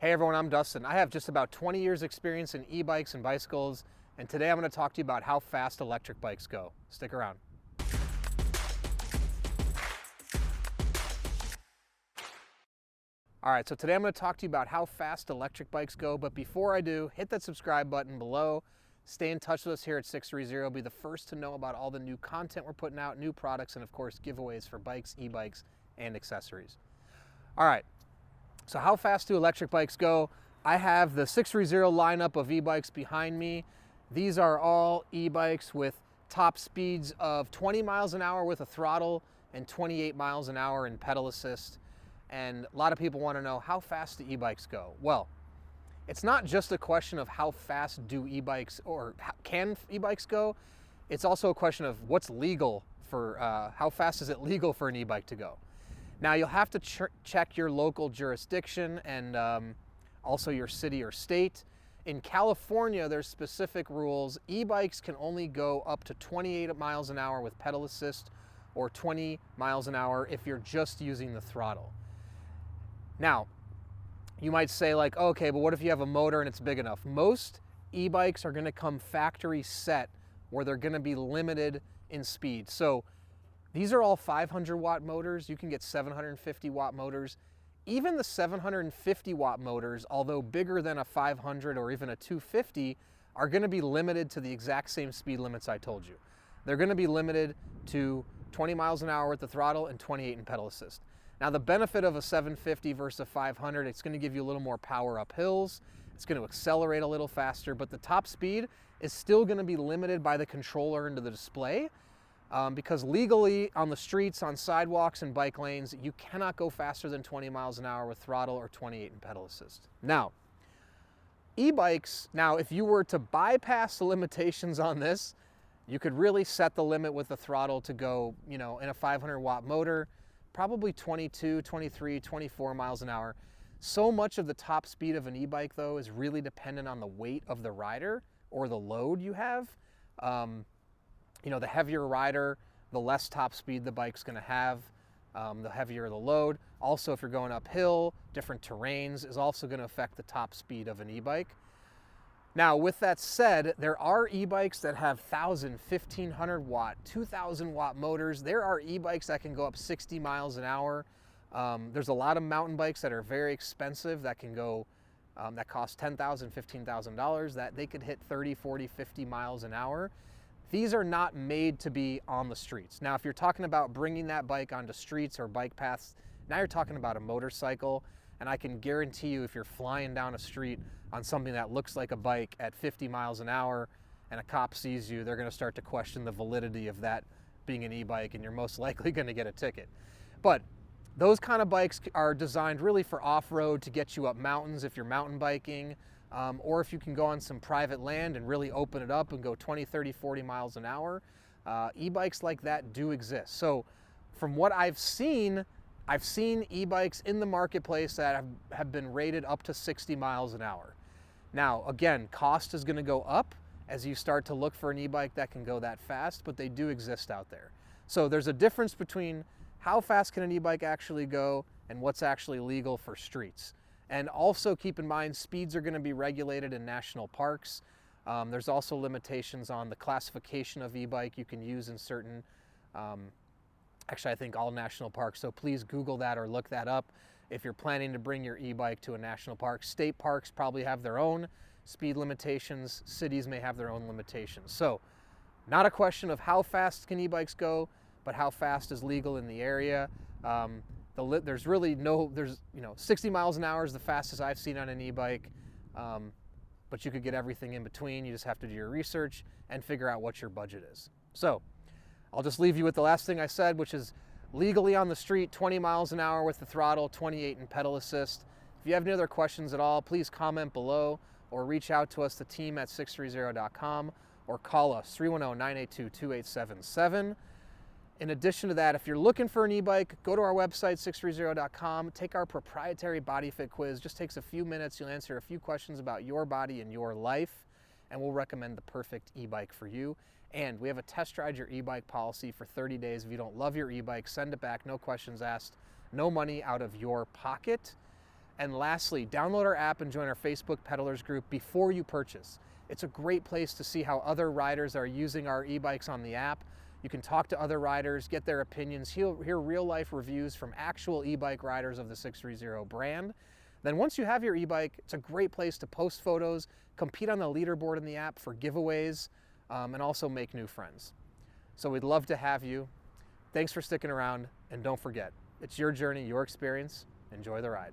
Hey everyone, I'm Dustin. I have just about 20 years experience in e-bikes and bicycles, and today I'm going to talk to you about how fast electric bikes go. Stick around. All right, so today I'm going to talk to you about how fast electric bikes go, but before I do, hit that subscribe button below. Stay in touch with us here at 630. Be the first to know about all the new content we're putting out, new products, and of course giveaways for bikes, e-bikes, and accessories. All right. So how fast do electric bikes go? I have the 630 lineup of e-bikes behind me. These are all e-bikes with top speeds of 20 miles an hour with a throttle and 28 miles an hour in pedal assist. And a lot of people want to know, how fast do e-bikes go? Well, it's not just a question of how fast do e-bikes or can e-bikes go. It's also a question of what's legal for, how fast is it legal for an e-bike to go? Now you'll have to check your local jurisdiction and also your city or state. In California, there's specific rules. E-bikes can only go up to 28 miles an hour with pedal assist or 20 miles an hour if you're just using the throttle. Now, you might say like, okay, but what if you have a motor and it's big enough? Most e-bikes are gonna come factory set where they're gonna be limited in speed. So these are all 500 watt motors. You can get 750 watt motors. Even the 750 watt motors, although bigger than a 500 or even a 250, are going to be limited to the exact same speed limits I told you. They're going to be limited to 20 miles an hour with the throttle and 28 in pedal assist. Now the benefit of a 750 versus a 500, it's going to give you a little more power up hills. It's going to accelerate a little faster, but the top speed is still going to be limited by the controller into the display. Because legally on the streets, on sidewalks and bike lanes, you cannot go faster than 20 miles an hour with throttle or 28 in pedal assist. Now, e-bikes, if you were to bypass the limitations on this, you could really set the limit with the throttle to go, in a 500 watt motor, probably 22, 23, 24 miles an hour. So much of the top speed of an e-bike though is really dependent on the weight of the rider or the load you have. The heavier rider, the less top speed the bike's going to have, the heavier the load. Also, if you're going uphill, different terrains is also going to affect the top speed of an e-bike. Now, with that said, there are e-bikes that have 1,000, 1,500 watt, 2,000 watt motors. There are e-bikes that can go up 60 miles an hour. There's a lot of mountain bikes that are very expensive that can go, that cost $10,000, $15,000, that they could hit 30, 40, 50 miles an hour. These are not made to be on the streets. Now, if you're talking about bringing that bike onto streets or bike paths, now you're talking about a motorcycle, and I can guarantee you if you're flying down a street on something that looks like a bike at 50 miles an hour and a cop sees you, they're gonna start to question the validity of that being an e-bike, and you're most likely gonna get a ticket. But those kind of bikes are designed really for off-road to get you up mountains if you're mountain biking, or if you can go on some private land and really open it up and go 20, 30, 40 miles an hour. E-bikes like that do exist. So from what I've seen e-bikes in the marketplace that have been rated up to 60 miles an hour. Now, again, cost is gonna go up as you start to look for an e-bike that can go that fast, but they do exist out there. So there's a difference between how fast can an e-bike actually go and what's actually legal for streets. And also keep in mind, speeds are going to be regulated in national parks. There's also limitations on the classification of e-bike you can use in certain, actually I think all national parks, so please Google that or look that up if you're planning to bring your e-bike to a national park. State parks probably have their own speed limitations. Cities may have their own limitations. So not a question of how fast can e-bikes go, but how fast is legal in the area. There's really no, 60 miles an hour is the fastest I've seen on an e-bike, but you could get everything in between. You just have to do your research and figure out what your budget is. So I'll just leave you with the last thing I said, which is legally on the street, 20 miles an hour with the throttle, 28 in pedal assist. If you have any other questions at all, please comment below or reach out to us, the team at sixthreezero.com, or call us 310-982-2877. In addition to that, if you're looking for an e-bike, go to our website, sixthreezero.com, take our proprietary body fit quiz. Just takes a few minutes. You'll answer a few questions about your body and your life, and we'll recommend the perfect e-bike for you. And we have a test ride your e-bike policy for 30 days. If you don't love your e-bike, send it back, no questions asked, no money out of your pocket. And lastly, download our app and join our Facebook Peddlers group before you purchase. It's a great place to see how other riders are using our e-bikes on the app. You can talk to other riders, get their opinions, hear real-life reviews from actual e-bike riders of the 630 brand. Then once you have your e-bike, it's a great place to post photos, compete on the leaderboard in the app for giveaways, and also make new friends. So we'd love to have you. Thanks for sticking around, and don't forget, it's your journey, your experience. Enjoy the ride.